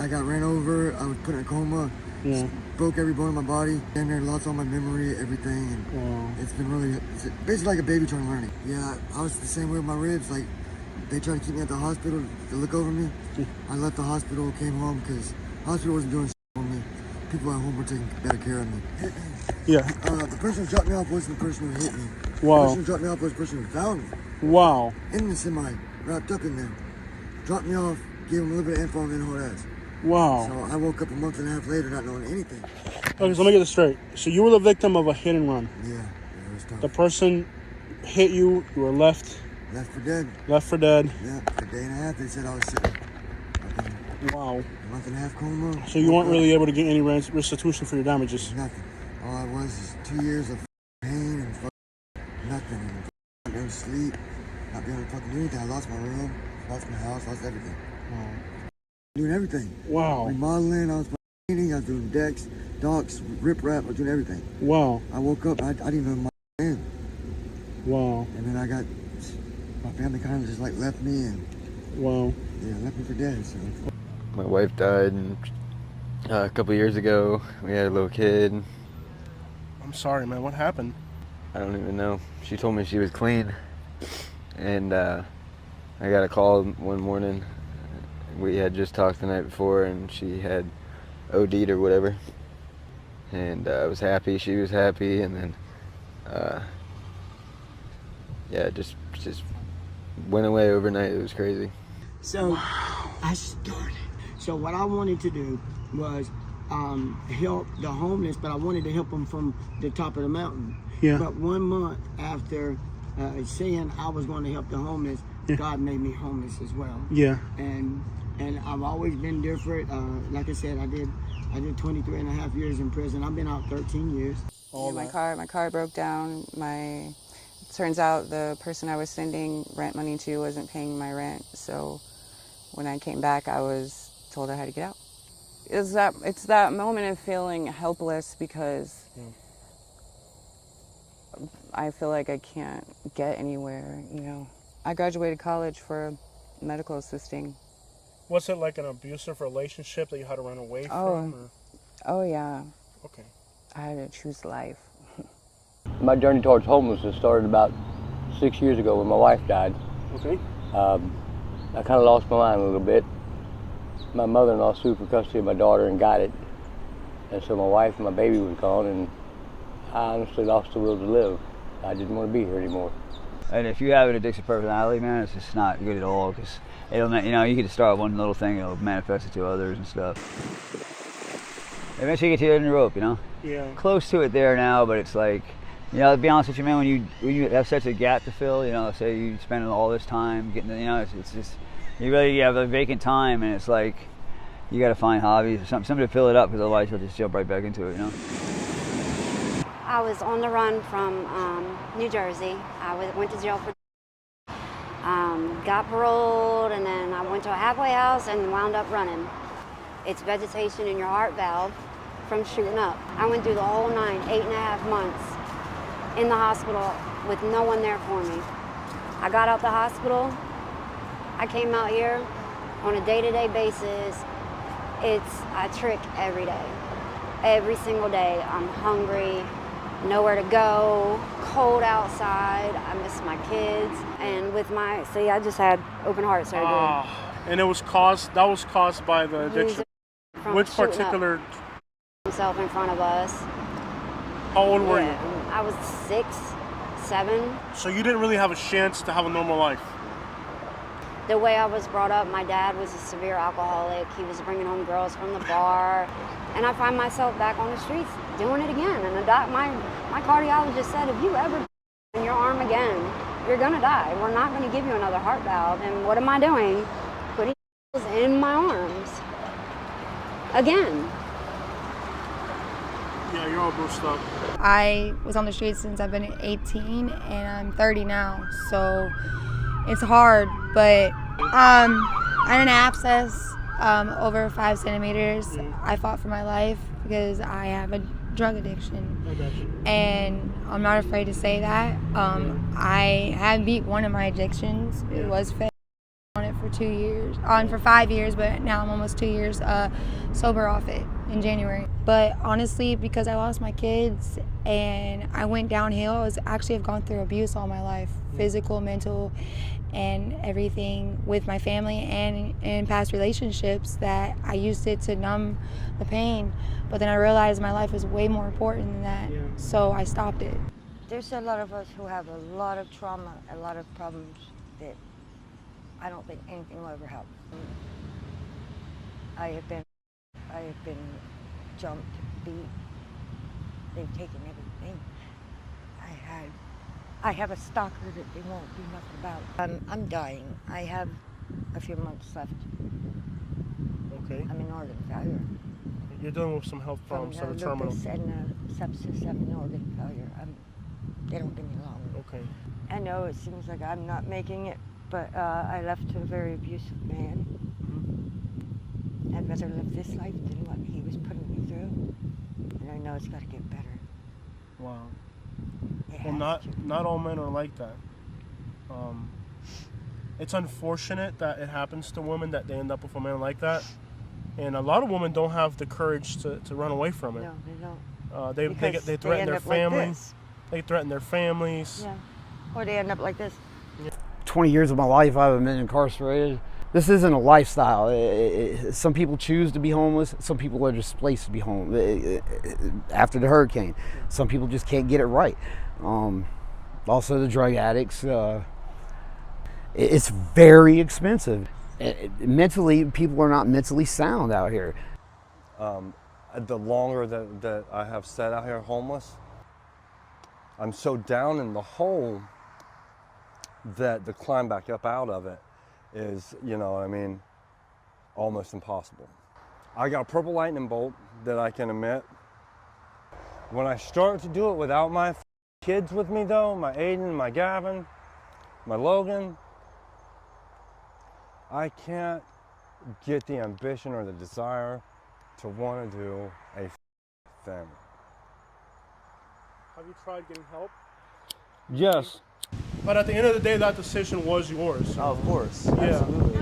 I got ran over. I was put in a coma. Yeah. Broke every bone in my body. And then lost all my memory, everything. And it's been really, it's basically like a baby trying to learn it. Yeah, I was the same way with my ribs. Like, they tried to keep me at the hospital to look over me. I left the hospital, came home because the hospital wasn't doing shit for me. People at home were taking better care of me. Yeah. The person who dropped me off wasn't the person who hit me. Wow. The person who dropped me off was the person who found me. Wow. In the semi, wrapped up in there. Dropped me off, gave him a little bit of info, and then hauled ass. Wow. So I woke up a month and a half later not knowing anything. Okay, so let me get this straight. So you were the victim of a hit and run. Yeah, it was tough. The person hit you, you were left. Left for dead. Left for dead. Yeah, for a day and a half they said I was sick. Wow. A month and a half coma. So you weren't really able to get any restitution for your damages? Nothing. All I was is 2 years of pain and nothing. And not being able to sleep, not being able to fucking do anything. I lost my room, lost my house, lost everything. Wow. Doing everything. Wow. Remodeling, I was painting, I was doing decks, docks, rip-rap, I was doing everything. Wow. I woke up, I didn't know my man. Wow. And then my family kind of just like left me and wow. Yeah, left me for dead. So. My wife died a couple years ago. We had a little kid. I'm sorry, man. What happened? I don't even know. She told me she was clean. And I got a call one morning. We had just talked the night before and she had OD'd or whatever. And I was happy, she was happy, and then yeah, just went away overnight. It was crazy. So I started. So what I wanted to do was help the homeless, but I wanted to help them from the top of the mountain. Yeah. But 1 month after saying I was going to help the homeless, yeah. God made me homeless as well. Yeah. And I've always been different. Like I said, I did 23 and a half years in prison. I've been out 13 years. Yeah, my car broke down. Turns out the person I was sending rent money to wasn't paying my rent. So when I came back, I was told I had to get out. It's that moment of feeling helpless because I feel like I can't get anywhere, you know. I graduated college for medical assisting. Was it like an abusive relationship that you had to run away from? Or? Oh, yeah. Okay. I had to choose life. My journey towards homelessness started about 6 years ago when my wife died. Okay. I kind of lost my mind a little bit. My mother-in-law sued for custody of my daughter and got it. And so my wife and my baby was gone, and I honestly lost the will to live. I didn't want to be here anymore. And if you have an addictive personality, man, it's just not good at all, because it'll, you know, you can start one little thing, it'll manifest it to others and stuff. Eventually you get to the end of the rope, you know? Yeah. Close to it there now, but it's like, you know, to be honest with you, man, when you have such a gap to fill, you know, say you spend all this time getting, you know, it's just, you really have a vacant time, and it's like, you got to find hobbies or something to fill it up, because otherwise you'll just jump right back into it, you know? I was on the run from New Jersey. I went to jail for got paroled, and then I went to a halfway house and wound up running. It's vegetation in your heart valve from shooting up. I went through the whole 8.5 months in the hospital with no one there for me. I got out the hospital. I came out here on a day-to-day basis. It's a trick every day. Every single day, I'm hungry, nowhere to go, cold outside, I miss my kids. And with I just had open heart surgery. And that was caused by the addiction. Which particular? Himself in front of us. How old were you? I was 6, 7. So you didn't really have a chance to have a normal life? The way I was brought up, my dad was a severe alcoholic. He was bringing home girls from the bar. And I find myself back on the streets doing it again. And my cardiologist said, if you ever in your arm again, you're gonna die. We're not gonna give you another heart valve. And what am I doing? Putting in my arms again. Yeah, you're all bruised up. I was on the streets since I've been 18, and I'm 30 now, so it's hard, but I had an abscess over 5 centimeters. I fought for my life because I have a drug addiction, and I'm not afraid to say that. I have beat one of my addictions. It was fentanyl on it for for 2 years, for 5 years, but now I'm almost 2 years sober off it in January. But honestly, because I lost my kids and I went downhill, I've gone through abuse all my life, physical, mental, and everything with my family and in past relationships, that I used it to numb the pain. But then I realized my life is way more important than that, so I stopped it. There's a lot of us who have a lot of trauma, a lot of problems that I don't think anything will ever help. I have been jumped, beat. They've taken everything. I have a stalker that they won't do nothing about. I'm dying. I have a few months left. Okay. I'm in organ failure. You're dealing with some health problems that are terminal. Lupus and sepsis. I'm in organ failure. They don't get me along. Okay. I know it seems like I'm not making it, but I left a very abusive man. Mm-hmm. I'd rather live this life than what he was putting me through. And I know it's got to get better. Wow. Well, not all men are like that. It's unfortunate that it happens to women, that they end up with a man like that. And a lot of women don't have the courage to run away from it. No, they don't. They threaten their family. Like they threaten their families. Yeah. Or they end up like this. 20 years of my life I've been incarcerated. This isn't a lifestyle. Some people choose to be homeless. Some people are displaced to be homeless after the hurricane. Some people just can't get it right. Also the drug addicts. It's very expensive. Mentally, people are not mentally sound out here. The longer that I have sat out here homeless, I'm so down in the hole that the climb back up out of it is, almost impossible. I got a purple lightning bolt that I can emit. When I start to do it without my kids with me though, my Aiden, my Gavin, my Logan, I can't get the ambition or the desire to want to do a thing. Have you tried getting help? Yes. But at the end of the day, that decision was yours. Oh, of course. Yeah. Absolutely.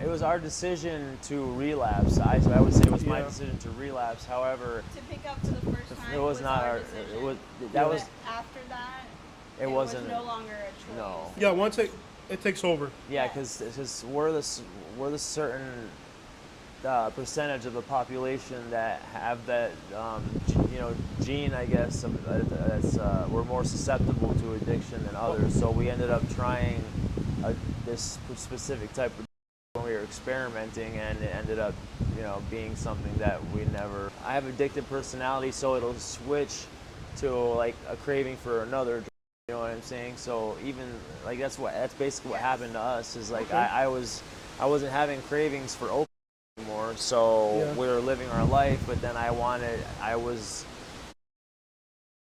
It was our decision to relapse. I would say it was my decision to relapse. However, to pick up to the first time it was not our decision. it was that was after that it wasn't was no longer a choice. No. Yeah, once it takes over. Yeah, because we're the certain percentage of the population that have that gene, I guess, that's we're more susceptible to addiction than others. So we ended up trying this specific type of when we were experimenting, and it ended up being something that we never. I have addictive personality, so it'll switch to like a craving for another drug. You know what I'm saying? So even like that's basically what happened to us. Is like I wasn't having cravings for opium anymore, so we were living our life. But then I was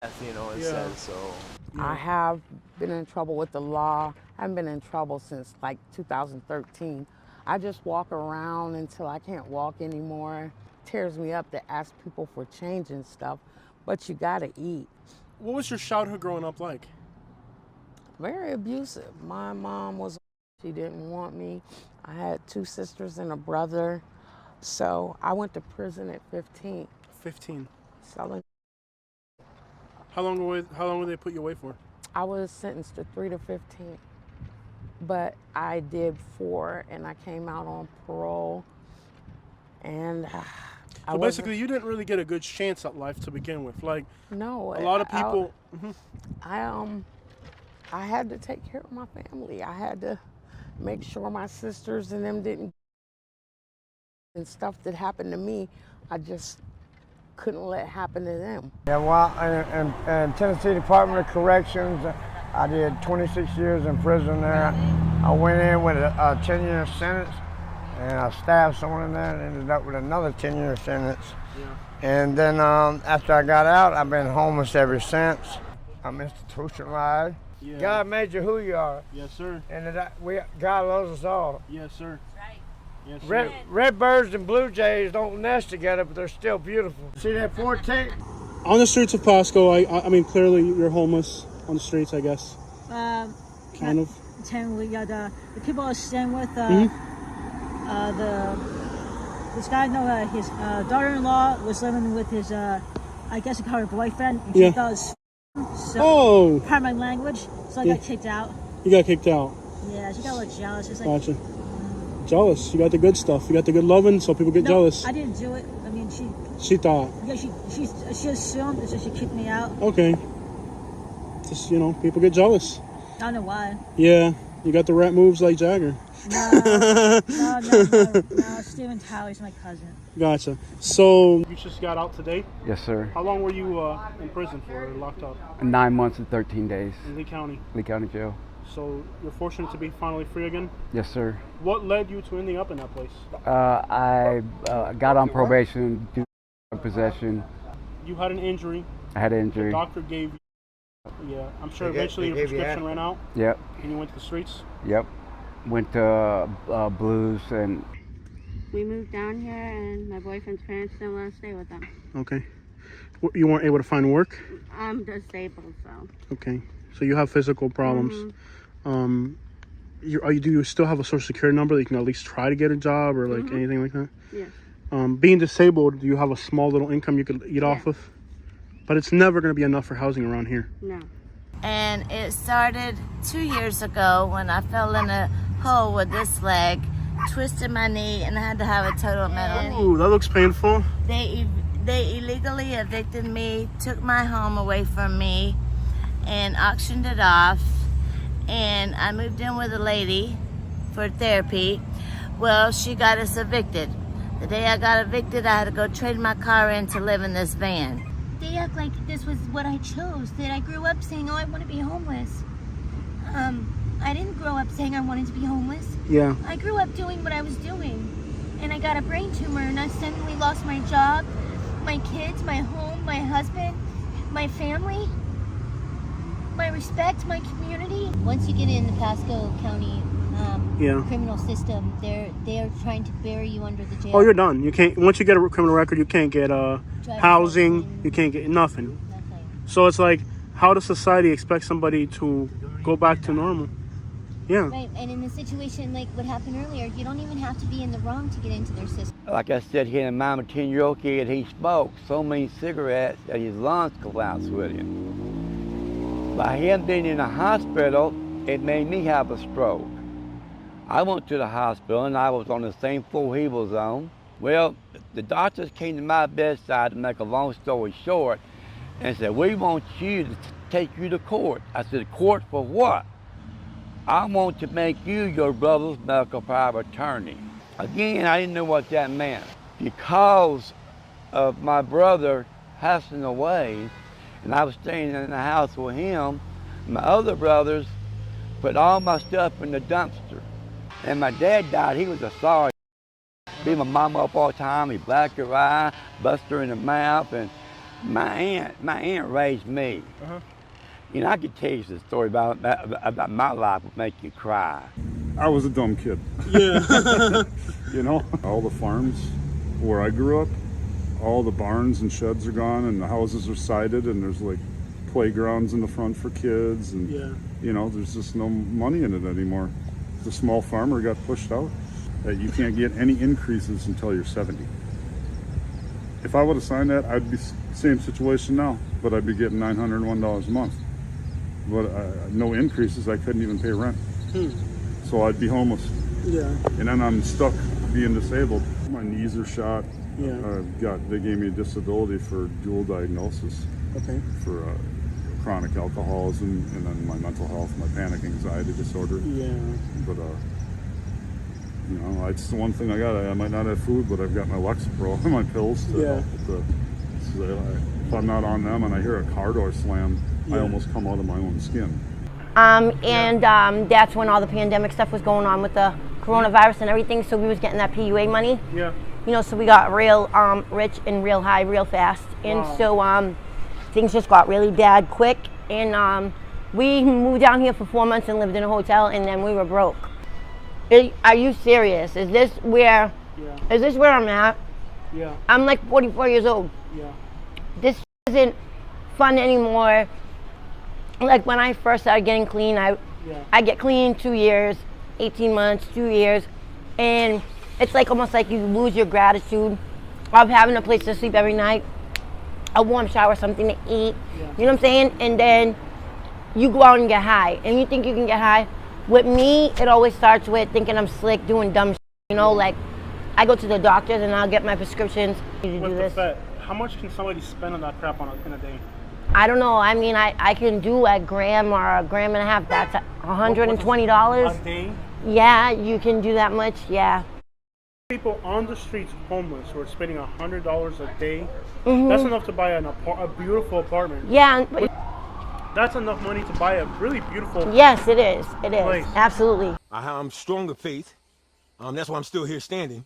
instead. So I have been in trouble with the law. I've been in trouble since like 2013. I just walk around until I can't walk anymore. It tears me up to ask people for change and stuff, but you gotta eat. What was your childhood growing up like? Very abusive. My mom she didn't want me. I had 2 sisters and a brother. So I went to prison at 15. 15. Selling. How long would they put you away for? I was sentenced to 3 to 15. But I did 4 and I came out on parole. And so basically you didn't really get a good chance at life to begin with. Like no, a lot of people I had to take care of my family. I had to make sure my sisters and them didn't and stuff that happened to me, I just couldn't let happen to them. Yeah, well, in Tennessee Department of Corrections, I did 26 years in prison there. I went in with a 10-year sentence, and I stabbed someone in there and ended up with another 10-year sentence. Yeah. And then after I got out, I've been homeless ever since. I'm institutionalized. Yeah. God made you who you are. Yes, sir. And God loves us all. Yes, sir. Right. Yes, sir. Red birds and blue jays don't nest together, but they're still beautiful. See that 14? On the streets of Pasco, I mean, clearly you're homeless on the streets, I guess. Kind of. 10. We got the people I was staying with. This guy, his daughter-in-law was living with his, I guess you call her boyfriend. And she thought it was so part of my language, so I got kicked out. You got kicked out. Yeah, she got a little jealous. She's like, Gotcha. Jealous. You got the good stuff. You got the good loving, so people get jealous. I didn't do it. I mean, She thought. Yeah, she assumed, so she kicked me out. Okay. Just, people get jealous. I don't know why. Yeah, you got the rat moves like Jagger. No, Steven Tyler's my cousin. Gotcha. So you just got out today? Yes, sir. How long were you in prison for, or locked up? 9 months and 13 days. In Lee County? Lee County Jail. So you're fortunate to be finally free again? Yes, sir. What led you to ending up in that place? I got on probation due to possession. You had an injury. I had an injury. The doctor gave you, I'm sure eventually your prescription ran out. Yep. And you went to the streets? Yep. Went to Blues and... We moved down here and my boyfriend's parents didn't want to stay with them. Okay. You weren't able to find work? I'm disabled, so. Okay. So you have physical problems. Mm-hmm. Do you still have a social security number that you can at least try to get a job or like anything like that? Yes. Being disabled, do you have a small little income you could eat off of? But it's never going to be enough for housing around here. No. And it started 2 years ago when I fell in a hole with this leg, twisted my knee, and I had to have a total metal knee. Ooh, that looks painful. They illegally evicted me, took my home away from me, and auctioned it off. And I moved in with a lady for therapy. Well, she got us evicted. The day I got evicted, I had to go trade my car in to live in this van. They act like this was what I chose, that I grew up saying, oh, I want to be homeless. I didn't grow up saying I wanted to be homeless. Yeah. I grew up doing what I was doing. And I got a brain tumor and I suddenly lost my job, my kids, my home, my husband, my family, my respect, my community. Once you get in the Pasco County criminal system, they're trying to bury you under the jail. Oh, you're done. You can't. Once you get a criminal record, you can't get housing. You can't get nothing. So it's like, how does society expect somebody to go back to normal? Yeah. Right, and in the situation like what happened earlier, you don't even have to be in the wrong to get into their system. Like I said, he had a 10-year-old kid, he smoked so many cigarettes that his lungs collapsed with him. By him being in the hospital, it made me have a stroke. I went to the hospital and I was on the same floor he was on. Well, the doctors came to my bedside, to make a long story short, and said, we want you to take you to court. I said, court for what? I want to make you your brother's medical power of attorney. Again, I didn't know what that meant. Because of my brother passing away, and I was staying in the house with him, my other brothers put all my stuff in the dumpster. And my dad died, he was a sorry. Beat my mama up all the time, he blacked her eye, busted her in the mouth, and my aunt raised me. You know, I could tell you the story about my life would make you cry. I was a dumb kid. Yeah. You know, all the farms where I grew up, all the barns and sheds are gone and the houses are sided and there's like playgrounds in the front for kids and you know, there's just no money in it anymore. The small farmer got pushed out. You can't get any increases until you're 70. If I would have signed that, I'd be same situation now, but I'd be getting $901 a month. But no increases, I couldn't even pay rent. So I'd be homeless. Yeah. And then I'm stuck being disabled. My knees are shot. Yeah. They gave me a disability for dual diagnosis. Okay. For chronic alcoholism and then my mental health, my panic anxiety disorder. Yeah. But you know, it's the one thing I got. I might not have food, but I've got my Lexapro and my pills to help with if I'm not on them and I hear a car door slam, I almost come out of my own skin. That's when all the pandemic stuff was going on with the coronavirus and everything, so we was getting that PUA money. Yeah. You know, so we got real rich and real high real fast. And so things just got really bad quick. And we moved down here for 4 months and lived in a hotel, and then we were broke. Are you serious? Is this where I'm at? Yeah. I'm like 44 years old. Yeah. This isn't fun anymore. Like when I first started getting clean, Yeah. I get clean 2 years, 18 months, 2 years, and it's like almost like you lose your gratitude of having a place to sleep every night, a warm shower, something to eat. Yeah. You know what I'm saying? And then you go out and get high, and you think you can get high. With me, it always starts with thinking I'm slick, doing dumb shit. You know, like I go to the doctors and I'll get my prescriptions. With the Fed, how much can somebody spend on that crap in a day? I don't know. I mean, I can do a gram or a gram and a half. That's $120. A day? Yeah, you can do that much. Yeah. People on the streets homeless who are spending $100 a day. Mm-hmm. That's enough to buy a beautiful apartment. Yeah. That's enough money to buy a really beautiful. Yes, it is. It is. Place. Absolutely. I'm strong of faith. That's why I'm still here standing.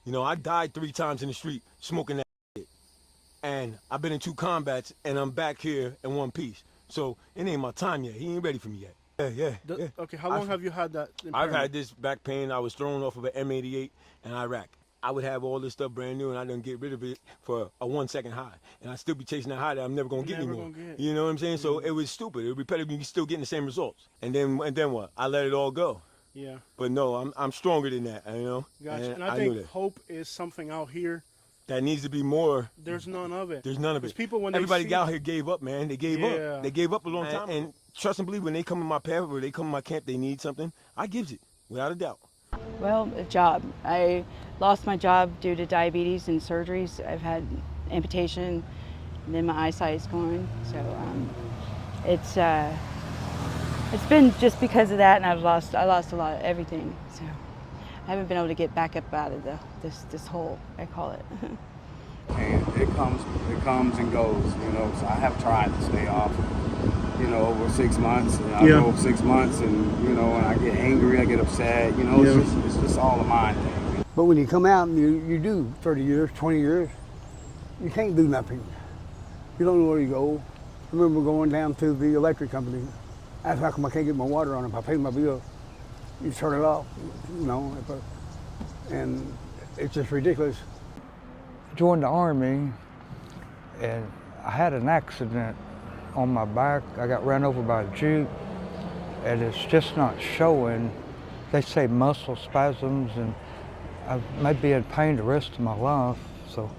You know, I died 3 times in the street smoking that shit. And I've been in 2 combats, and I'm back here in one piece. So it ain't my time yet. He ain't ready for me yet. Yeah. Okay, how long have you had that impairment? I've had this back pain. I was thrown off of an M88 in Iraq. I would have all this stuff brand new, and I didn't get rid of it for a 1-second high. And I still be chasing that high that I'm never going to get anymore. You know what I'm saying? So it was stupid. It was repetitive. You're still getting the same results. And then what? I let it all go. Yeah. But no, I'm stronger than that, you know? Gotcha. And I think hope is something out here. That needs to be more. There's none of it. There's none of it. People, when everybody out here gave up, man. They gave up. They gave up a long time. And trust and believe, when they come in my path or they come in my camp, they need something, I gives it, without a doubt. Well, a job. I lost my job due to diabetes and surgeries. I've had amputation, and then my eyesight is gone. So it's been just because of that, and I lost a lot of everything. So I haven't been able to get back up out of this hole, I call it. And it comes and goes, you know. So I have tried to stay off, you know, over 6 months. And I go 6 months, and you know, when I get angry, I get upset. You know, it's just all a mind thing. But when you come out and you do 30 years, 20 years, you can't do nothing. You don't know where you go. I remember going down to the electric company. Asked how come I can't get my water on if I pay my bill. You turn it off, you know, and it's just ridiculous. Joined the Army, and I had an accident on my back. I got ran over by a Jeep, and it's just not showing. They say muscle spasms, and I may be in pain the rest of my life. So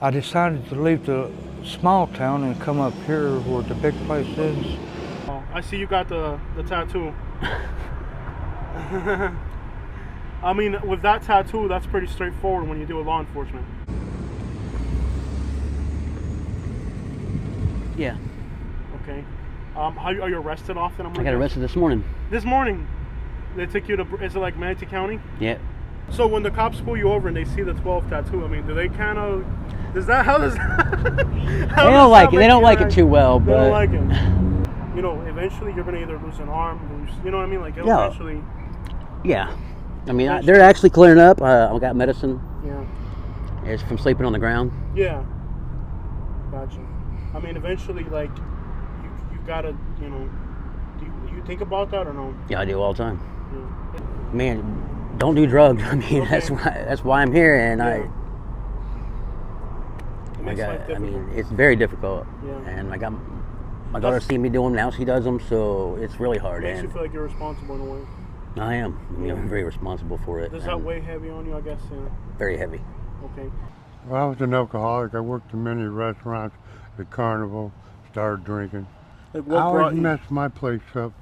I decided to leave the small town and come up here where the big place is. Oh, I see you got the tattoo. I mean, with that tattoo, that's pretty straightforward when you deal with law enforcement. Yeah. Okay. Are you arrested often? I got arrested this morning. This morning? They took you to, is it like Mnetal County? Yeah. So when the cops pull you over and they see the 12 tattoo, I mean, do they kind of, how does that? They don't like it. They don't like it too well, but. They don't like it. You know, eventually you're going to either lose an arm, you know what I mean? Like, eventually. Yeah. I mean, they're actually clearing up. I got medicine. Yeah. It's from sleeping on the ground. Yeah. Gotcha. I mean, eventually, like, you gotta, you know, do you think about that or no? Yeah, I do all the time. Yeah. Man, don't do drugs. I mean, that's why I'm here, and I mean, it's very difficult. Yeah. And I got my daughter seeing me do them now. She does them, so it's really hard. It makes you feel like you're responsible in a way. I am. I mean, I'm very responsible for it. Does that weigh heavy on you, I guess? Yeah. Very heavy. Okay. Well, I was an alcoholic. I worked in many restaurants, the Carnival, started drinking. Like I always messed my place up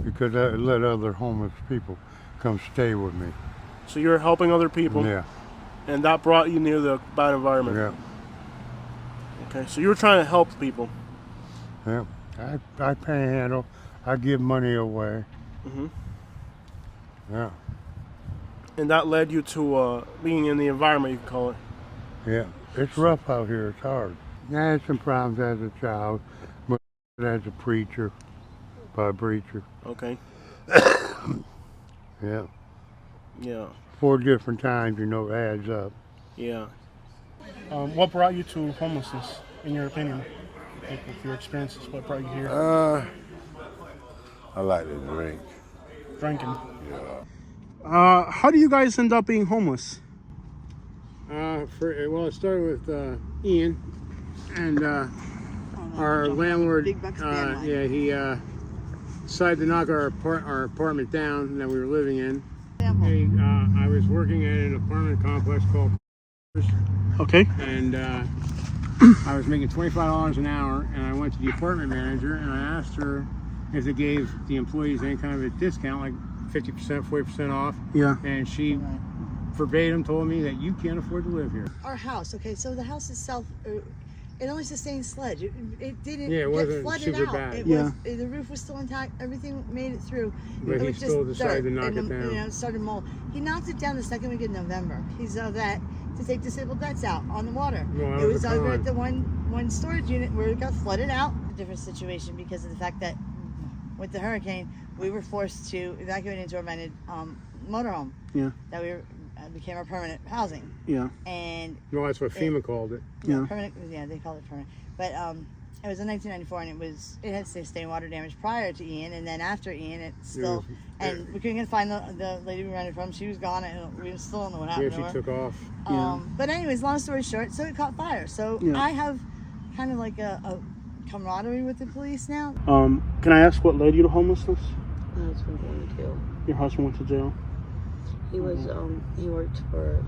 because I let other homeless people come stay with me. So you're helping other people? Yeah. And that brought you near the bad environment? Yeah. Okay, so you were trying to help people? Yeah. I panhandle. I give money away. Mm-hmm. Yeah. And that led you to being in the environment, you could call it? Yeah. It's rough out here. It's hard. I had some problems as a child, but as a preacher, Okay. Yeah. Yeah. 4 different times, you know, it adds up. Yeah. What brought you to homelessness, in your opinion? Like, with your experiences, what brought you here? I like to drink. Drinking? Yeah. How do you guys end up being homeless? Well, it started with Ian, and our landlord, he decided to knock our apartment down that we were living in. I was working at an apartment complex called Okay. and I was making $25 an hour, and I went to the apartment manager and I asked her if they gave the employees any kind of a discount, like 50%, 40% off. Yeah. And she verbatim told me that you can't afford to live here. Our house, okay, so the house itself, it only sustained sludge. It didn't wasn't get flooded super out. bad. It was, the roof was still intact. Everything made it through. But it he was still just decided dirt to knock and, it down. You know, it started mold. He knocked it down the second week of November. He's a vet to take disabled vets out on the water. Well, it was over at the one storage unit where it got flooded out. A different situation because of the fact that with the hurricane, we were forced to evacuate into a rented motorhome. Yeah. That became our permanent housing. Yeah. And well, that's what FEMA called it. Yeah. Permanent. Yeah, they called it permanent. But it was in 1994, and it had sustained water damage prior to Ian, and then after Ian, it still. Yeah. And we couldn't find the lady we rented from. She was gone, and we still don't know what happened. Yeah, she took off. But anyways, long story short, so it caught fire. So I have kind of like a camaraderie with the police now. Can I ask what led you to homelessness? My husband going to jail. Your husband went to jail. He was he worked for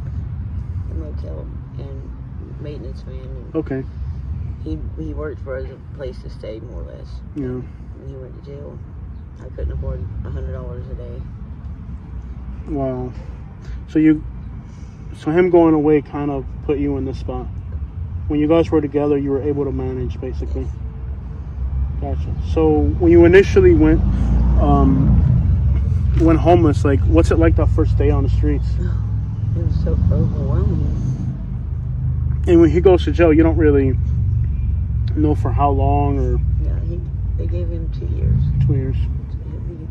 a motel and maintenance man. And okay. He worked for a place to stay, more or less. Yeah. And he went to jail. I couldn't afford $100 a day. Wow. So him going away kind of put you in this spot. When you guys were together, you were able to manage, basically. Gotcha. So when you initially went homeless, like, what's it like that first day on the streets? It was so overwhelming. And when he goes to jail, you don't really know for how long, or? Yeah, they gave him 2 years. 2 years. He'll be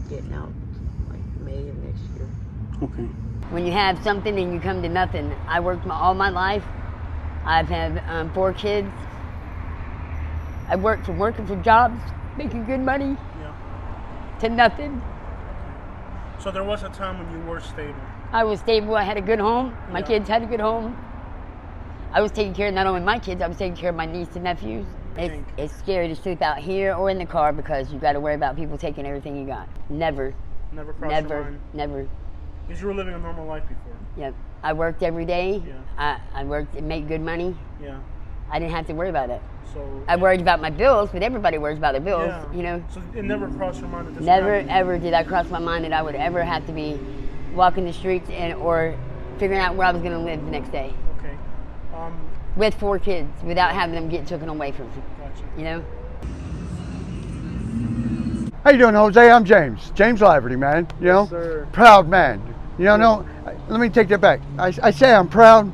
getting out like May of next year. Okay. When you have something and you come to nothing, I worked all my life. I've had 4 kids. I worked from working for jobs, making good money, to nothing. So there was a time when you were stable. I was stable. I had a good home. My kids had a good home. I was taking care of not only my kids, I was taking care of my niece and nephews. It's scary to sleep out here or in the car because you got to worry about people taking everything you got. Never. Never crossed your mind? Never. Because you were living a normal life before. Yep. I worked every day. Yeah. I worked and made good money. Yeah. I didn't have to worry about it. So I worried about my bills, but everybody worries about their bills, you know. So it never crossed your mind that this Never, would happen? ever did I cross my mind that I would ever have to be walking the streets or figuring out where I was going to live the next day. Okay. With 4 kids, without having them get taken away from me. Gotcha. You know? How you doing, Jose? I'm James. James Laverty, man. You know? Sir. Proud man. You know, no, let me take that back. I say I'm proud,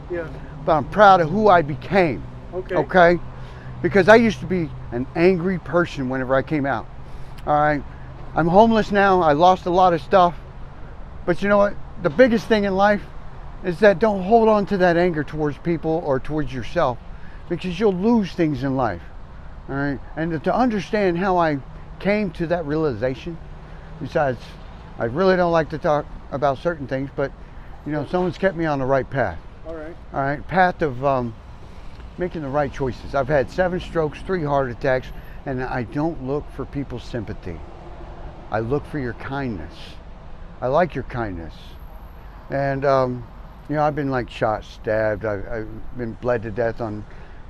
but I'm proud of who I became. Okay. Okay? Because I used to be an angry person whenever I came out. All right? I'm homeless now. I lost a lot of stuff. But you know what? The biggest thing in life is that don't hold on to that anger towards people or towards yourself, because you'll lose things in life. All right? And to understand how I came to that realization, besides, I really don't like to talk about certain things, but you know, someone's kept me on the right path. All right. All right, path of making the right choices. I've had 7 strokes, 3 heart attacks, and I don't look for people's sympathy. I look for your kindness. I like your kindness. And you know, I've been like shot, stabbed. I've been bled to death on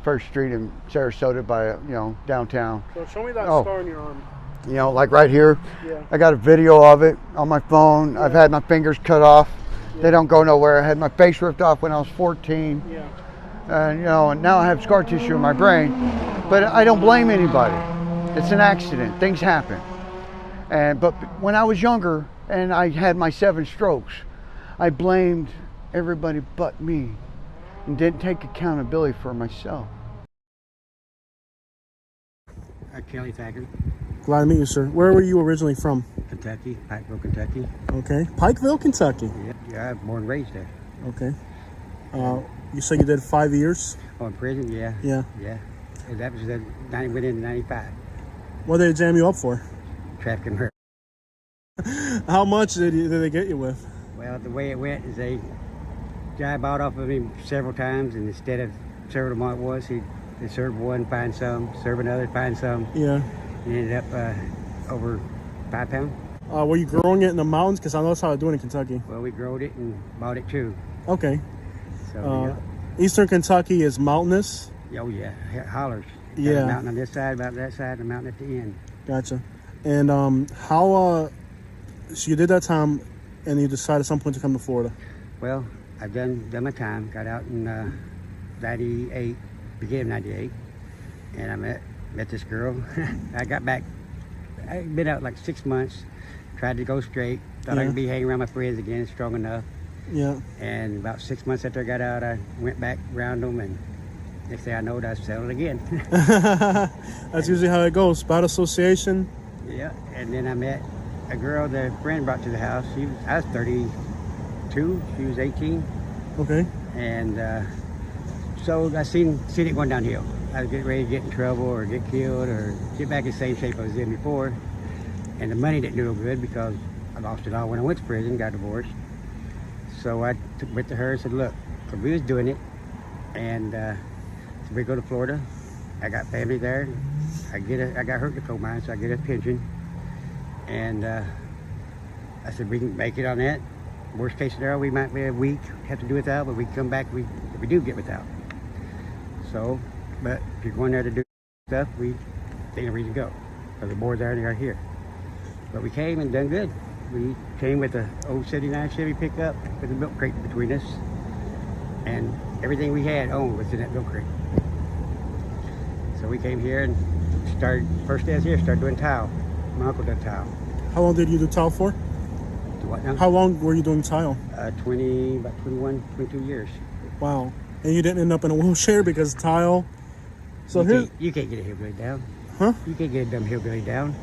1st Street in Sarasota by, you know, downtown. So show me that scar on your arm. You know, like right here. Yeah. I got a video of it on my phone. I've had my fingers cut off. They don't go nowhere. I had my face ripped off when I was 14. Yeah. And you know, and now I have scar tissue in my brain. But I don't blame anybody. It's an accident. Things happen. But when I was younger and I had my 7 strokes, I blamed everybody but me and didn't take accountability for myself. Kelly Thacker. Glad to meet you, sir. Where were you originally from? Kentucky, Pikeville, Kentucky. Okay. Pikeville, Kentucky. Yeah, I'm born and raised there. Okay. You said you did 5 years? Oh, in prison, yeah. Yeah. Yeah. And that was went into 95. What did they jam you up for? Trafficking her. How much did they get you with? Well, the way it went is the guy bought off of him several times, and instead of serving him what it was, they served one, find some, serve another, find some. Yeah. He ended up over 5 pounds. Were you growing it in the mountains? Because I know that's how I do it in Kentucky. Well, we growed it and bought it too. Okay. So, Eastern Kentucky is mountainous. Oh yeah, hollers. Got Yeah. a mountain on this side, about that side, and a mountain at the end. Gotcha. And how? So you did that time, and you decided at some point to come to Florida. Well, I've done my time. Got out in '98, beginning of '98, and I met this girl. I got back. I'd been out like 6 months. Tried to go straight. Thought I could be hanging around my friends again, strong enough. Yeah. And about 6 months after I got out, I went back around them, and next thing I know, I settled again. That's usually how it goes. Bad association. Yeah. And then I met a girl that a friend brought to the house. I was 32. She was 18. Okay. And so I seen it going downhill. I was getting ready to get in trouble or get killed or get back in the same shape I was in before. And the money didn't do no good because I lost it all when I went to prison, got divorced. So I went to her and said, look, we was doing it. And so we go to Florida. I got family there. I got hurt in the coal mine, so I get a pension. And I said, we can make it on that. Worst case scenario, we might be a week, have to do without, but we come back, if we do get without. So, but if you're going there to do stuff, ain't no reason to go. Because the board's already are here. But we came and done good. We came with a old 79 Chevy pickup with a milk crate between us. And everything we had owned was in that milk crate. So we came here and first day I was here, started doing tile. My uncle did tile. How long did you do tile for? Do what now? How long were you doing tile? About 21, 22 years. Wow. And you didn't end up in a wheelchair because tile. So you can't get a hillbilly down. Huh? You can't get a dumb hillbilly down.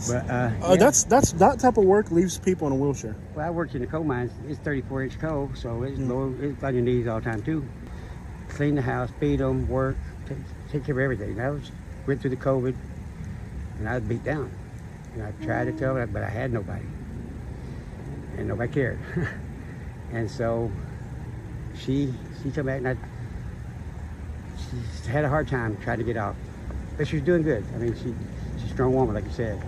But yeah. That type of work leaves people in a wheelchair. Well, I worked in the coal mines. It's 34-inch coal, so it's low. It's on your knees all the time too. Clean the house, feed them, work, take care of everything. I went through the COVID, and I was beat down. And I tried to tell them, but I had nobody, and nobody cared. And so she came back, and she had a hard time trying to get off, but she was doing good. I mean, she's a strong woman, like you said.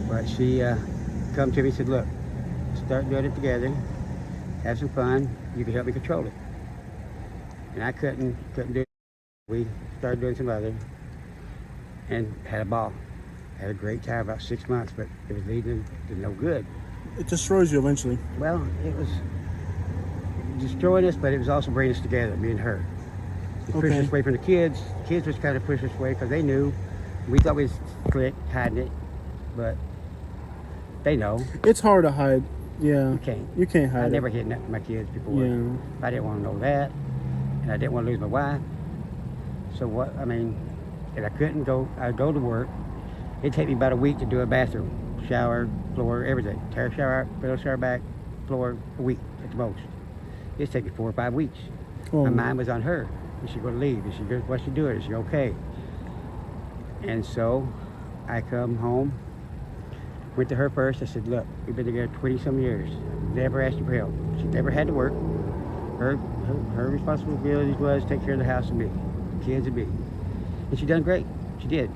But she come to me and said, look, start doing it together, have some fun, you can help me control it. And I couldn't do it. We started doing some other and had a ball. Had a great time, about 6 months, but it was leading to no good. It destroys you eventually. Well, it was destroying us, but it was also bringing us together, me and her. It pushed us away from the kids. The kids was kind of pushed us away because they knew. We thought we was click, hiding it, but they know. It's hard to hide. Yeah. You can't hide I it. never hid nothing from my kids before. Yeah. I didn't want to know that, and I didn't want to lose my wife. So what? I mean, if I couldn't go, I'd go to work. It'd take me about a week to do a bathroom, shower, floor, everything. Tear a shower out, fill a shower back, floor, a week at the most. It'd take me 4 or 5 weeks. Oh. My mind was on her. Is she going to leave? Is she good? What's she doing? Is she okay? And so I come home, went to her first. I said, look, we've been together 20-some years. Never asked you for help. She never had to work. Her responsibility was take care of the house and me, kids and me. And she done great. She did.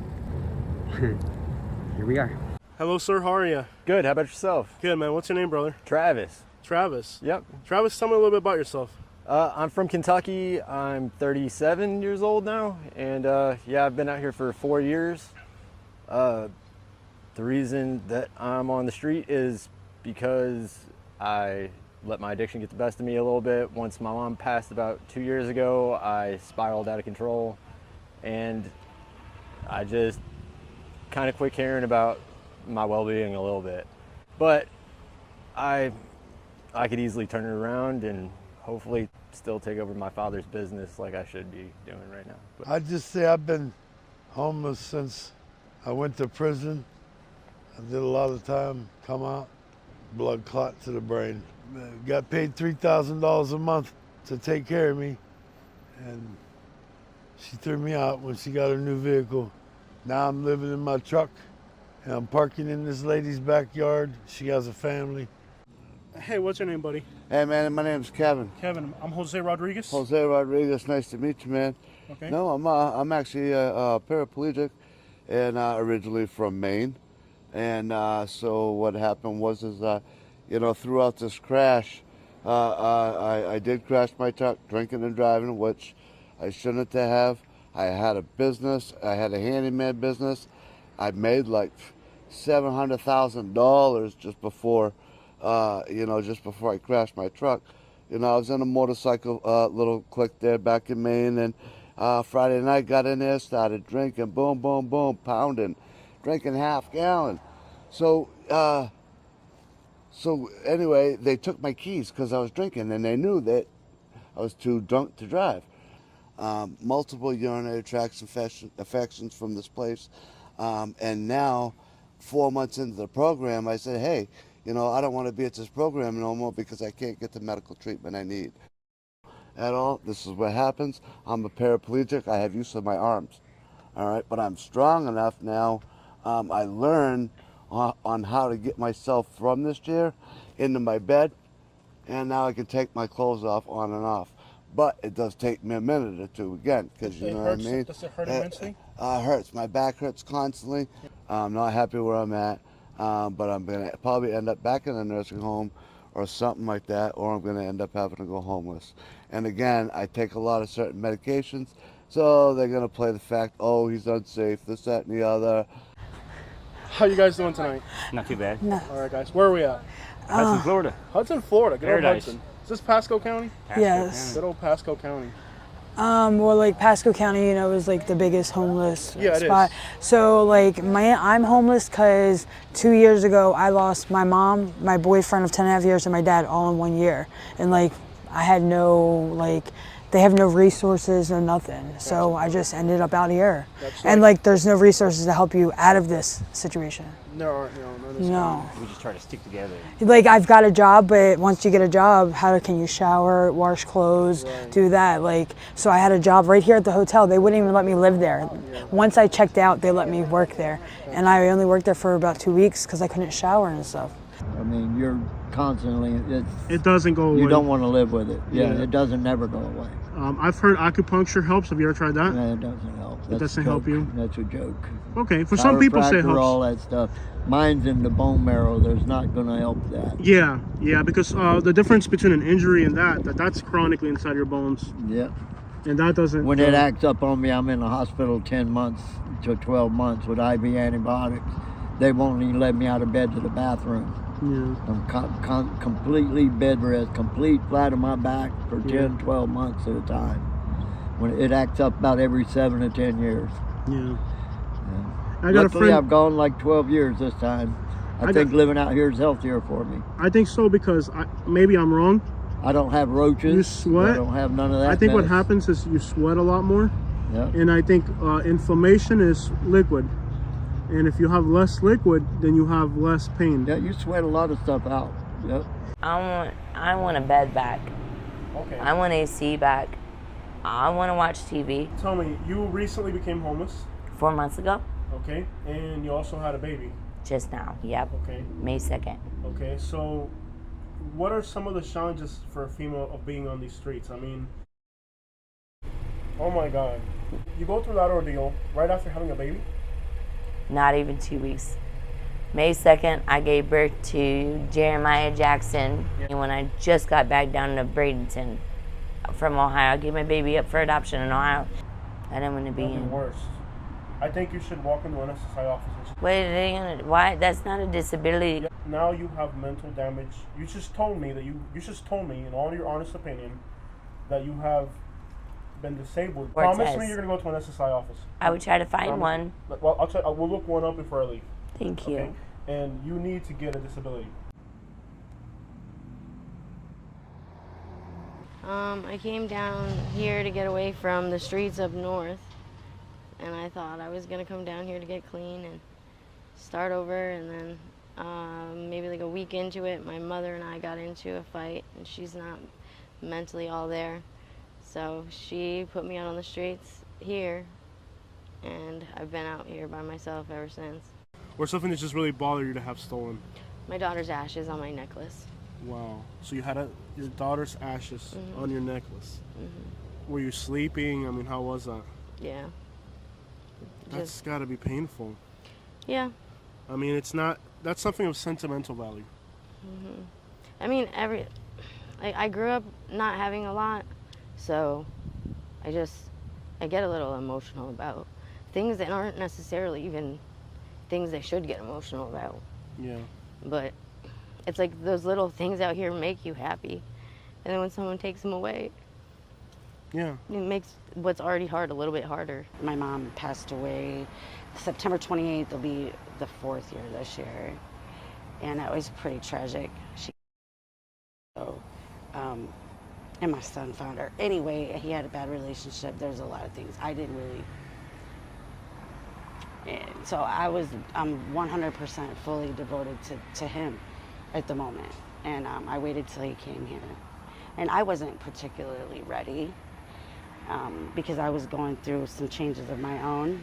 Here we are. Hello, sir. How are you? Good. How about yourself? Good, man. What's your name, brother? Travis. Travis? Yep. Travis, tell me a little bit about yourself. I'm from Kentucky. I'm 37 years old now, and yeah, I've been out here for 4 years. The reason that I'm on the street is because I let my addiction get the best of me a little bit. Once my mom passed about 2 years ago, I spiraled out of control, and I just kind of quit caring about my well-being a little bit. But I could easily turn it around and hopefully still take over my father's business like I should be doing right now. But I'd just say I've been homeless since I went to prison. I did a lot of time, come out, blood clot to the brain. Got paid $3,000 a month to take care of me, and she threw me out when she got her new vehicle. Now I'm living in my truck, and I'm parking in this lady's backyard. She has a family. Hey, what's your name, buddy? Hey, man, my name's Kevin. Kevin, I'm Jose Rodriguez. Jose Rodriguez, nice to meet you, man. Okay. No, I'm actually a paraplegic, and originally from Maine. And so what happened was throughout this crash, I did crash my truck, drinking and driving, which I shouldn't have. I had a business. I had a handyman business. I made like $700,000 just before I crashed my truck. I was in a motorcycle little clique there back in Maine, and Friday night got in there, started drinking, boom, boom, boom, pounding, drinking half gallon. So anyway, they took my keys because I was drinking, and they knew that I was too drunk to drive. Multiple urinary tract infections from this place. And now, 4 months into the program, I said, hey, I don't want to be at this program no more because I can't get the medical treatment I need. At all, this is what happens. I'm a paraplegic. I have use of my arms. All right, but I'm strong enough now. I learned on how to get myself from this chair into my bed, and now I can take my clothes off on and off. But it does take me a minute or two again, because you know what I mean? Does it hurt immensely? Hurts. My back hurts constantly. I'm not happy where I'm at, but I'm going to probably end up back in a nursing home or something like that, or I'm going to end up having to go homeless. And again, I take a lot of certain medications, so they're going to play the fact, oh, he's unsafe, this, that, and the other. How you guys doing tonight? Not too bad. No. All right, guys. Where are we at? Hudson, Florida. Hudson, Florida. Good old Paradise. Hudson. Is this Pasco County? Yes. Good old Pasco County. Well, like Pasco County, is like the biggest homeless Yeah, it spot. is. So like I'm homeless because 2 years ago I lost my mom, my boyfriend of 10.5 years, and my dad all in 1 year. And like I had they have no resources or nothing. So I just ended up out here. And like there's no resources to help you out of this situation. No. We just try to stick together. Like I've got a job, but once you get a job, how can you shower, wash clothes, do that? Like, so I had a job right here at the hotel. They wouldn't even let me live there. Once I checked out, they let me work there. And I only worked there for about 2 weeks because I couldn't shower and stuff. I mean, you're constantly, It doesn't go away. you don't want to live with it. Yeah, Yeah. it doesn't never go away. I've heard acupuncture helps. Have you ever tried that? No, it doesn't help. It That's doesn't a joke. help you? That's a joke. Okay, for some people say it Chiropractor, helps. all that stuff. Mine's in the bone marrow. There's not going to help that. Yeah, because the difference between an injury and that's chronically inside your bones. Yeah. And that doesn't... When it acts up on me, I'm in the hospital 10 months to 12 months with IV antibiotics. They won't even let me out of bed to the bathroom. Yeah. I'm completely bed rest, complete flat on my back for 10, 12 months at a time. When it acts up about every 7 to 10 years. Yeah. I got Luckily, I've gone like 12 years this time. I think living out here is healthier for me. I think so because maybe I'm wrong. I don't have roaches. You sweat. I don't have none of that. I think what mess. happens is you sweat a lot more. Yeah. And I think inflammation is liquid. And if you have less liquid, then you have less pain. Yeah, you sweat a lot of stuff out. Yep. I want a bed back. Okay. I want AC back. I want to watch TV. Tell me, you recently became homeless. 4 months ago. Okay. And you also had a baby. Just now, yep. Okay. May 2nd. Okay, so what are some of the challenges for a female of being on these streets? I mean, oh my God. You go through that ordeal right after having a baby? Not even 2 weeks. May 2nd, I gave birth to Jeremiah Jackson. And when I just got back down to Bradenton from Ohio, I gave my baby up for adoption in Ohio. I didn't want to be in. Worse. I think you should walk into an SSI office. Why? That's not a disability. Now you have mental damage. You just told me in all your honest opinion, that you have been disabled. Promise me you're gonna go to an SSI office. I would try to find one. Well, we'll look one up before I leave. Thank you. Okay? And you need to get a disability. I came down here to get away from the streets up north, and I thought I was gonna come down here to get clean and start over. And then maybe like a week into it, my mother and I got into a fight, and she's not mentally all there, so she put me out on the streets here, and I've been out here by myself ever since. Or something that just really bothered you to have stolen? My daughter's ashes on my necklace. Wow. So you had your daughter's ashes on your necklace. Were you sleeping? I mean, how was that? Yeah. That's got to be painful. Yeah. I mean, that's something of sentimental value. Hmm. I mean, I grew up not having a lot, so I get a little emotional about things that aren't necessarily even things they should get emotional about. Yeah. But it's like those little things out here make you happy, and then when someone takes them away, yeah, it makes what's already hard a little bit harder. My mom passed away September 28th. Will be the 4th year this year, and it was pretty tragic. And my son found her. Anyway, he had a bad relationship. There's a lot of things I didn't really. And so I'm 100% fully devoted to him at the moment. And I waited till he came here. And I wasn't particularly ready because I was going through some changes of my own,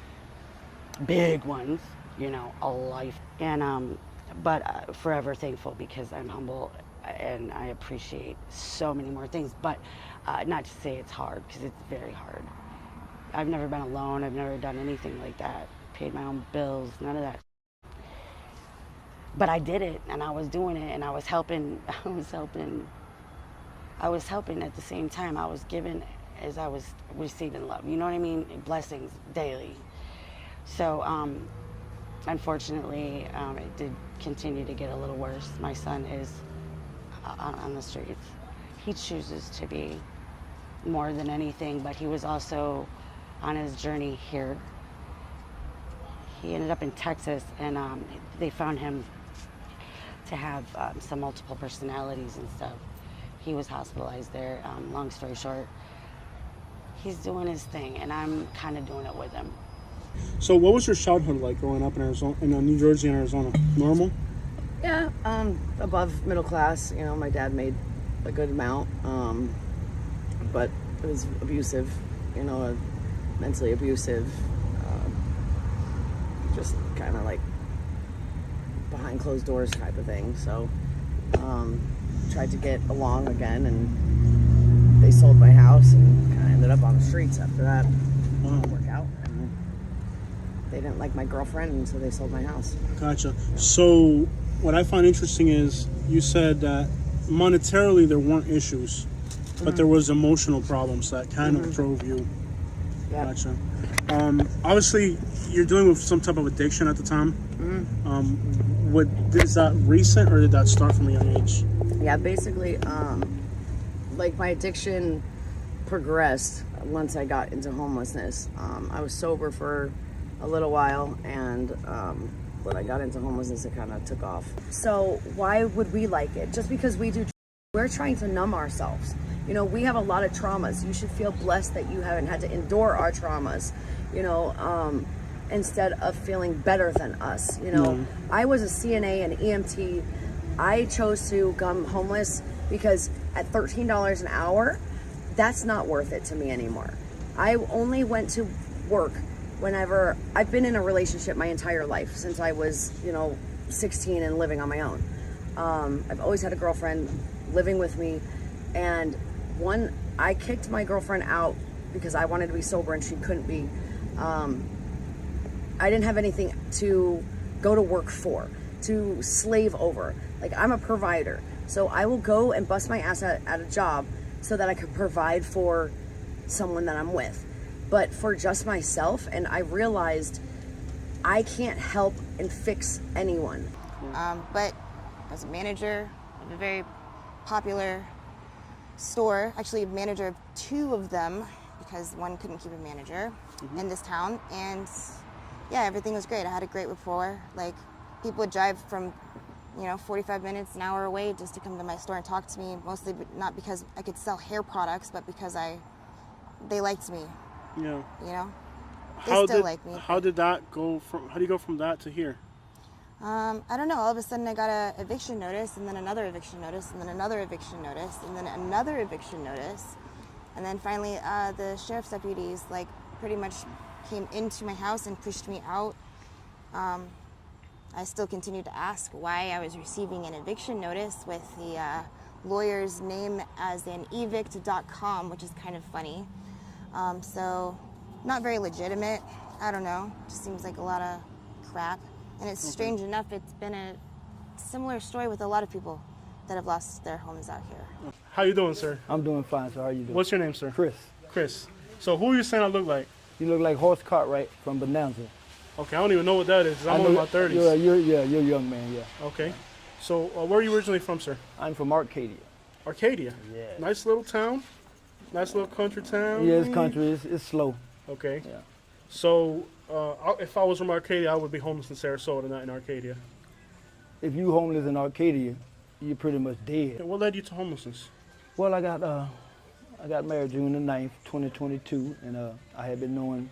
big ones, a life. And but forever thankful because I'm humble and I appreciate so many more things. But not to say it's hard, because it's very hard. I've never been alone. I've never done anything like that. Paid my own bills, none of that. But I did it, and I was doing it, and I was helping at the same time. I was giving as I was receiving love. You know what I mean? Blessings daily. So, unfortunately, it did continue to get a little worse. My son is on the streets. He chooses to be more than anything, but he was also on his journey here. He ended up in Texas, and they found him to have some multiple personalities and stuff. He was hospitalized there. Long story short, he's doing his thing, and I'm kind of doing it with him. So what was your childhood like growing up in Arizona, in New Jersey and Arizona? Normal? Yeah, above middle class. My dad made a good amount, but it was abusive, mentally abusive, just kind of like behind closed doors type of thing. So tried to get along again, and they sold my house and kind of ended up on the streets after that. Didn't work out. And they didn't like my girlfriend, and so they sold my house. Gotcha. So what I find interesting is you said that monetarily there weren't issues, but there was emotional problems that kind of drove you. Yep. Gotcha. Obviously, you're dealing with some type of addiction at the time. Is that recent, or did that start from a young age? Yeah, basically, like my addiction progressed once I got into homelessness. I was sober for a little while, and when I got into homelessness, it kind of took off. So why would we like it? Just because we're trying to numb ourselves. We have a lot of traumas. You should feel blessed that you haven't had to endure our traumas, instead of feeling better than us. I was a CNA and EMT. I chose to become homeless because at $13 an hour, that's not worth it to me anymore. I only went to work whenever I've been in a relationship my entire life since I was, 16 and living on my own. I've always had a girlfriend living with me, and I kicked my girlfriend out because I wanted to be sober and she couldn't be. I didn't have anything to go to work for, to slave over. Like, I'm a provider, so I will go and bust my ass at a job so that I can provide for someone that I'm with. But for just myself, and I realized I can't help and fix anyone. But as a manager of a very popular store, actually a manager of 2 of them, because one couldn't keep a manager in this town, and yeah, everything was great. I had a great rapport. Like, people would drive from 45 minutes, an hour away just to come to my store and talk to me, mostly not because I could sell hair products, but because they liked me. Yeah. They still like me. How do you go from that to here? I don't know. All of a sudden I got an eviction notice, and then another eviction notice, and then another eviction notice, and then another eviction notice. And then finally the sheriff's deputies pretty much came into my house and pushed me out. I still continued to ask why I was receiving an eviction notice with the lawyer's name as an evict.com, which is kind of funny. So not very legitimate. I don't know, just seems like a lot of crap. And it's strange enough, it's been a similar story with a lot of people that have lost their homes out here. How you doing, sir? I'm doing fine, sir. How you doing? What's your name, sir? Chris. Chris. So who are you saying I look like? You look like Horse Cartwright from Bonanza. Okay, I don't even know what that is. 'Cause I'm in my 30s. You're a young man, yeah. Okay. So where are you originally from, sir? I'm from Arcadia. Arcadia? Yeah. Nice little town? Nice little country town? Yeah, it's country. It's slow. Okay. Yeah. So if I was from Arcadia, I would be homeless in Sarasota, not in Arcadia. If you homeless in Arcadia, you're pretty much dead. What led you to homelessness? Well, I got married June the 9th, 2022, and I had been knowing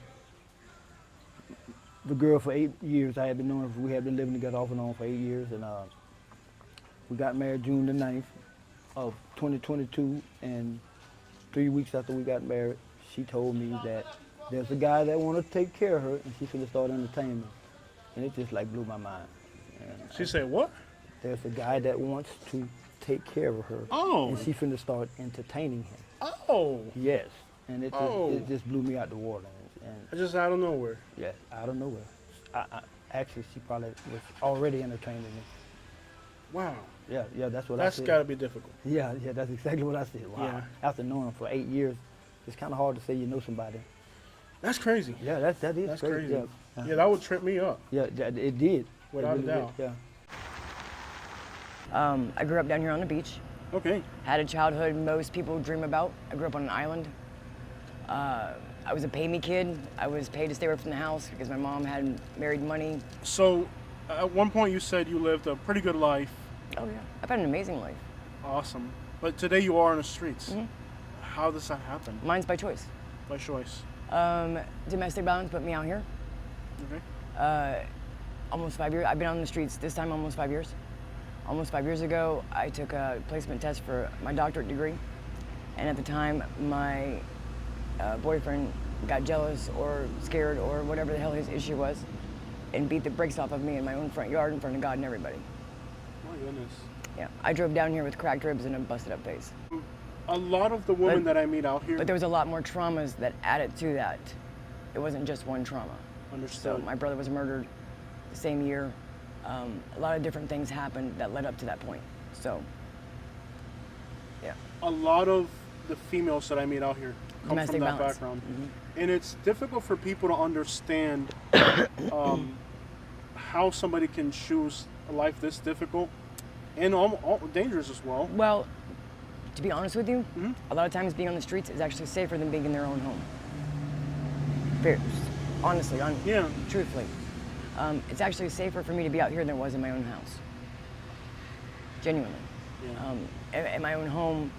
the girl for 8 years. I had been knowing her. We had been living together off and on for 8 years, and we got married June the 9th of 2022, and 3 weeks after we got married, she told me that there's a guy that want to take care of her, and she's going to start entertaining me. And it just like blew my mind. And she said what? There's a guy that wants to take care of her. Oh. And she's going to start entertaining him. Oh. Yes. And it just blew me out the water. And just out of nowhere? Yeah, out of nowhere. Actually, she probably was already entertaining me. Wow. Yeah, that's what I said. That's got to be difficult. Yeah, that's exactly what I said. Wow. Yeah. After knowing him for 8 years, it's kind of hard to say you know somebody. That's crazy. Yeah, that is That's crazy. crazy. Yeah, that would trip me up. Yeah, it did. Without it really a doubt. Did. I grew up down here on the beach. Okay. Had a childhood most people dream about. I grew up on an island. I was a pay-me kid. I was paid to stay away from the house because my mom had married money. So, at one point you said you lived a pretty good life. Oh yeah, I've had an amazing life. Awesome. But today you are on the streets. Mhm. How does that happen? Mine's by choice. By choice. Domestic violence put me out here. Okay. Almost 5 years. I've been on the streets this time almost 5 years. Almost 5 years ago, I took a placement test for my doctorate degree. And at the time, my boyfriend got jealous or scared or whatever the hell his issue was and beat the brakes off of me in my own front yard in front of God and everybody. My goodness. Yeah, I drove down here with cracked ribs and a busted up face. A lot of the women that I meet out here. But there was a lot more traumas that added to that. It wasn't just one trauma. Understood. So my brother was murdered the same year. A lot of different things happened that led up to that point. So, yeah. A lot of the females that I meet out here come Domestic from that violence. background. And it's difficult for people to understand how somebody can choose a life this difficult and dangerous as well. Well, to be honest with you, a lot of times being on the streets is actually safer than being in their own home. Honestly, truthfully. It's actually safer for me to be out here than it was in my own house. Genuinely. Yeah. In my own home,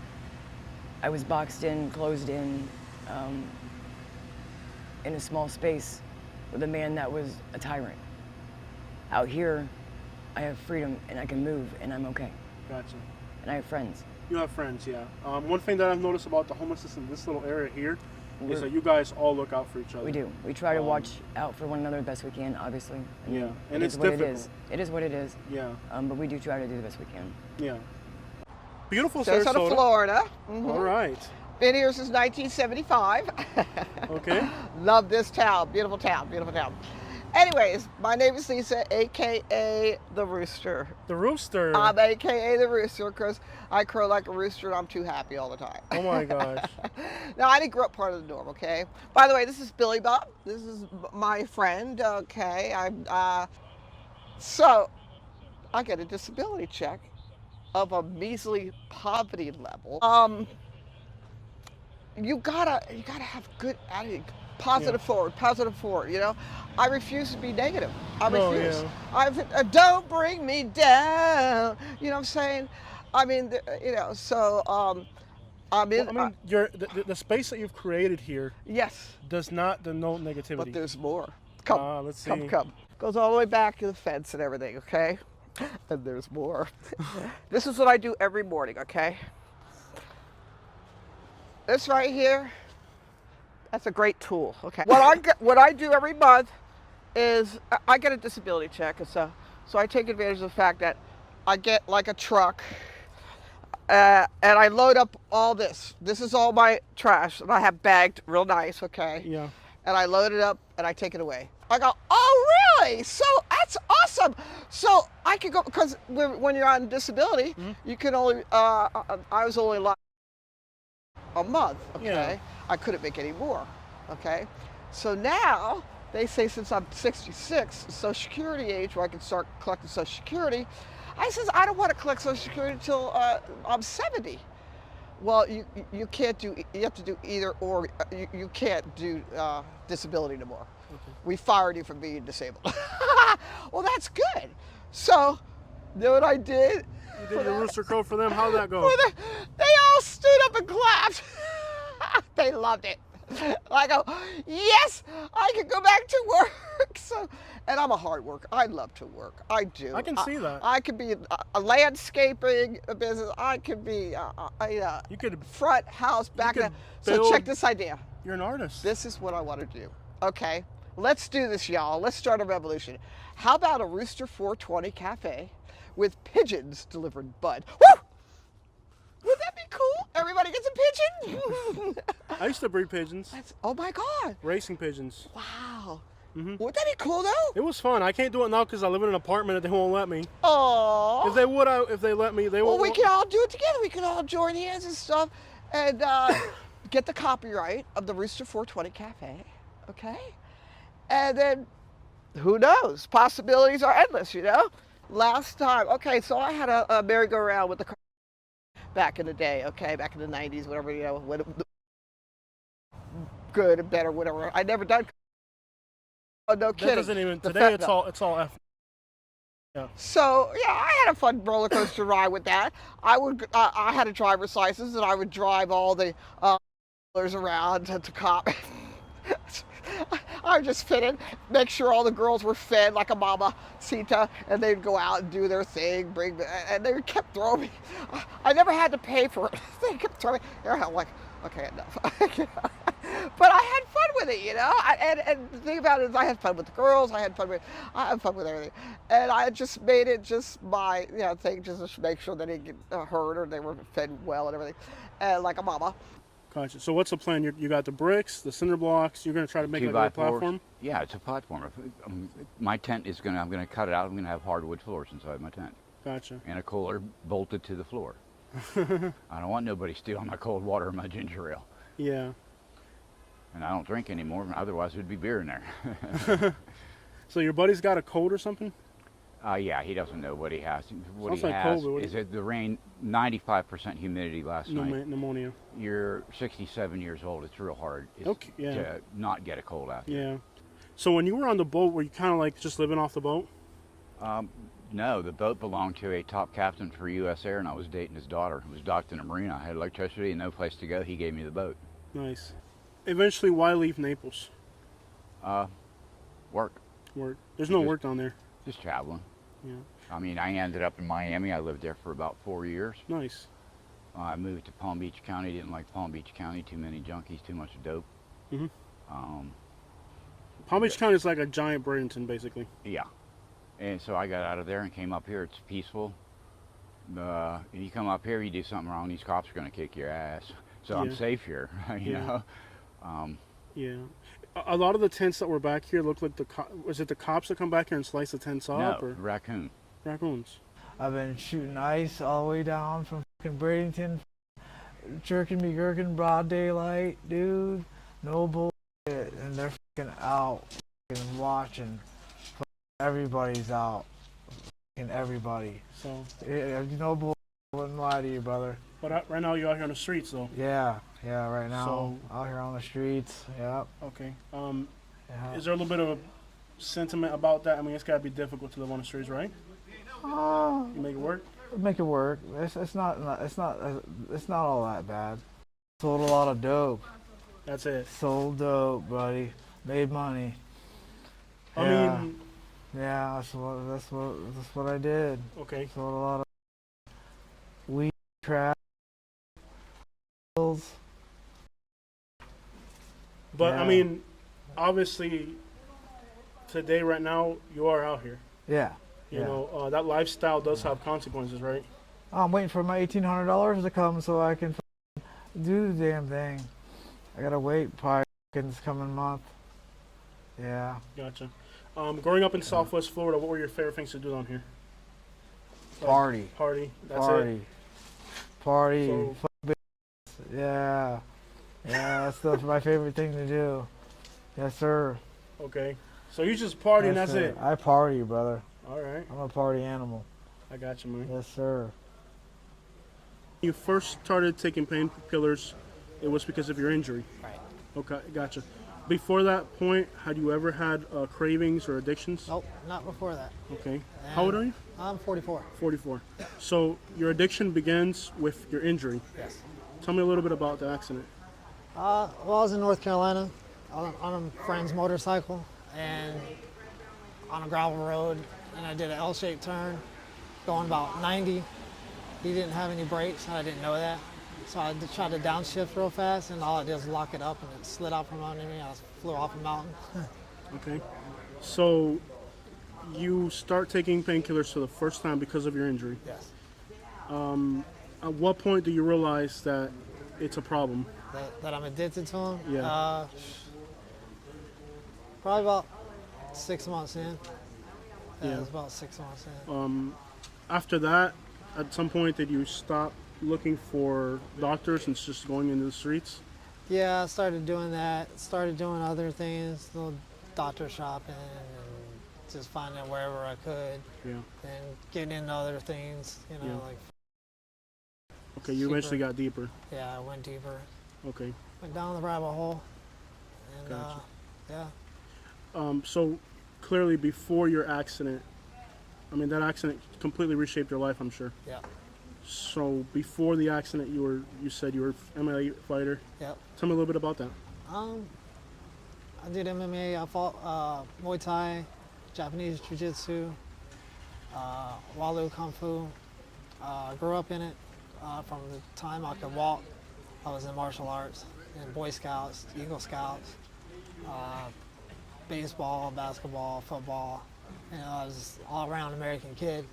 I was boxed in, closed in a small space with a man that was a tyrant. Out here, I have freedom and I can move and I'm okay. Gotcha. And I have friends. You have friends, yeah. One thing that I've noticed about the homelessness in this little area here is that you guys all look out for each other. We do. We try to watch out for one another the best we can, obviously. I mean, Yeah, and it it's is what difficult. it is. It is what it is. Yeah. But we do try to do the best we can. Yeah. Beautiful Sarasota, Sarasota. Florida. All right. Been here since 1975. Okay. Love this town. Beautiful town. Beautiful town. Anyways, my name is Lisa, a.k.a. The Rooster. The Rooster? I'm a.k.a. The Rooster because I crow like a rooster and I'm too happy all the time. Oh my gosh. Now, I didn't grow up part of the norm, okay? By the way, this is Billy Bob. This is my friend, okay? So, I get a disability check of a measly poverty level. You gotta have good attitude. Positive forward, you know? I refuse to be negative. I refuse. Yeah. Don't bring me down. You know what I'm saying? I mean, you know, so I'm in. Well, I mean, the space that you've created here yes, does not denote negativity. but there's more. Come, let's see. come. Goes all the way back to the fence and everything, okay? And there's more. This is what I do every morning, okay? This right here, that's a great tool, okay? What I do every month is I get a disability check, so I take advantage of the fact that I get like a truck and I load up all this. This is all my trash that I have bagged real nice, okay? Yeah. and I load it up and I take it away. I go, oh really? So that's awesome. So I could go, because when you're on disability, you can only, I was only allowed a month, okay? Yeah. I couldn't make any more, okay? So now, they say since I'm 66, Social Security age, where I can start collecting Social Security, I says, I don't want to collect Social Security until I'm 70. Well, you can't do, you have to do either or, you can't do disability no more. Okay. We fired you from being disabled. Well, that's good. So, you know what I did? You did your rooster crow for them? How'd that go? They all stood up and clapped. They loved it. I go, yes, I can go back to work. So, and I'm a hard worker. I love to work. I do. I can see that. I could be a landscaping business. I could be you could front house, back. could So check this idea. You're an artist. This is what I want to do. Okay, let's do this, y'all. Let's start a revolution. How about a Rooster 420 cafe with pigeons delivered bud? Woo! Would that be cool? Everybody gets a pigeon? I used to breed pigeons. Oh my God. Racing pigeons. Wow. Mm-hmm. Would that be cool though? It was fun. I can't do it now because I live in an apartment and they won't let me. Oh. If they would, if they let me, they won't. Well, we can all do it together. We can all join hands and stuff and get the copyright of the Rooster 420 Cafe, okay? And then, who knows? Possibilities are endless, you know? Last time, okay, so I had a merry-go-round with the car back in the day, okay? Back in the 90s, whatever, you know, when good and better, whatever. I never done. Oh, no kidding. That doesn't even, today it's all F. Yeah. So yeah, I had a fun roller coaster ride with that. I had a driver's license and I would drive all the around to cop. I would just fit in, make sure all the girls were fed like a mama Sita, and they'd go out and do their thing, and they kept throwing me. I never had to pay for it. They kept throwing me. I'm like, okay, enough. But I had fun with it, you know. And the thing about it is I had fun with the girls. I had fun with everything. And I just made it just my thing, just to make sure they didn't get hurt or they were fed well and everything, and like a mama. Gotcha. So what's the plan? You got the bricks, the cinder blocks. You're going to try to make it like a platform? Yeah, it's a platform. My tent is I'm going to cut it out. I'm going to have hardwood floors inside my tent. Gotcha. And a cooler bolted to the floor. I don't want nobody stealing my cold water or my ginger ale. Yeah. And I don't drink anymore. Otherwise, there'd be beer in there. So your buddy's got a cold or something? Yeah, he doesn't know what he has. What Sounds he like has COVID. is that the rain, 95% humidity last night. Pneumonia. You're 67 years old. It's real hard to not get a cold out there. Yeah. So when you were on the boat, were you kind of like just living off the boat? No, the boat belonged to a top captain for U.S. Air, and I was dating his daughter, who was docked in a marina. I had electricity and no place to go. He gave me the boat. Nice. Eventually, why leave Naples? Work. Work. There's no work down there. Just traveling. Yeah. I mean, I ended up in Miami. I lived there for about 4 years. Nice. I moved to Palm Beach County. Didn't like Palm Beach County. Too many junkies. Too much dope. Mm-hmm. Palm Beach County is like a giant Bradenton, basically. Yeah. And so I got out of there and came up here. It's peaceful. If you come up here, you do something wrong, these cops are going to kick your ass. So I'm safe here, you know. Yeah. A lot of the tents that were back here look like was it the cops that come back here and slice the tents up? No, or? raccoon. Raccoons. I've been shooting ice all the way down from fucking Bradenton, jerking me gherkin broad daylight, dude. No bullshit. And they're fucking out, fucking watching. Everybody's out. Fucking everybody. So. Yeah, no bullshit. I wouldn't lie to you, brother. But right now you're out here on the streets, though. Yeah, right now. So, out here on the streets, yeah. Okay. Is there a little bit of sentiment about that? I mean, it's got to be difficult to live on the streets, right? You make it work? Make it work. It's not all that bad. Sold a lot of dope. That's it. Sold dope, buddy. Made money. I mean, yeah, that's what I did. Okay. Sold a lot of weed, crack, pills. But I mean, obviously, today, right now, you are out here. Yeah. You know, that lifestyle does have consequences, right? I'm waiting for my $1,800 to come so I can do the damn thing. I gotta wait probably this coming month. Yeah. Gotcha. Growing up in Southwest Florida, what were your favorite things to do down here? Like, Party. Party. That's Party. it. Party. So- Fuck bitches. Yeah. Yeah, that's my favorite thing to do. Yes, sir. Okay. So you just party and that's it. I party, brother. All right. I'm a party animal. I got you, man. Yes, sir. You first started taking painkillers, it was because of your injury. Right. Okay, gotcha. Before that point, had you ever had cravings or addictions? Nope, not before that. Okay. How old are you? I'm 44. 44. So your addiction begins with your injury. Yes. Tell me a little bit about the accident. Well, I was in North Carolina on a friend's motorcycle and on a gravel road, and I did an L-shaped turn going about 90. He didn't have any brakes, and I didn't know that. So I tried to downshift real fast, and all I did was lock it up, and it slid out from under me. I flew off a mountain. Okay. So you start taking painkillers for the first time because of your injury. Yes. At what point do you realize that it's a problem? That I'm addicted to them? Yeah. Probably about 6 months in. Yeah. It was about 6 months in. After that, at some point, did you stop looking for doctors and just going into the streets? Yeah, I started doing that. Started doing other things, little doctor shopping, and just finding wherever I could. Yeah. And getting into other things, Yeah. like. Okay, you eventually got deeper. Yeah, I went deeper. Okay. Went down the rabbit hole. And Gotcha. yeah. So clearly before your accident, I mean, that accident completely reshaped your life, I'm sure. Yeah. So before the accident, you said you were an MMA fighter. Yep. Tell me a little bit about that. I did MMA. I fought Muay Thai, Japanese Jiu-Jitsu, Walu Kung Fu. Grew up in it. From the time I could walk, I was in martial arts, in Boy Scouts, Eagle Scouts, baseball, basketball, football. I was all around American kid,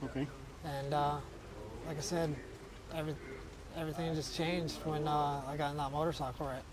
Okay. And like I said, everything just changed when I got in that motorcycle wreck.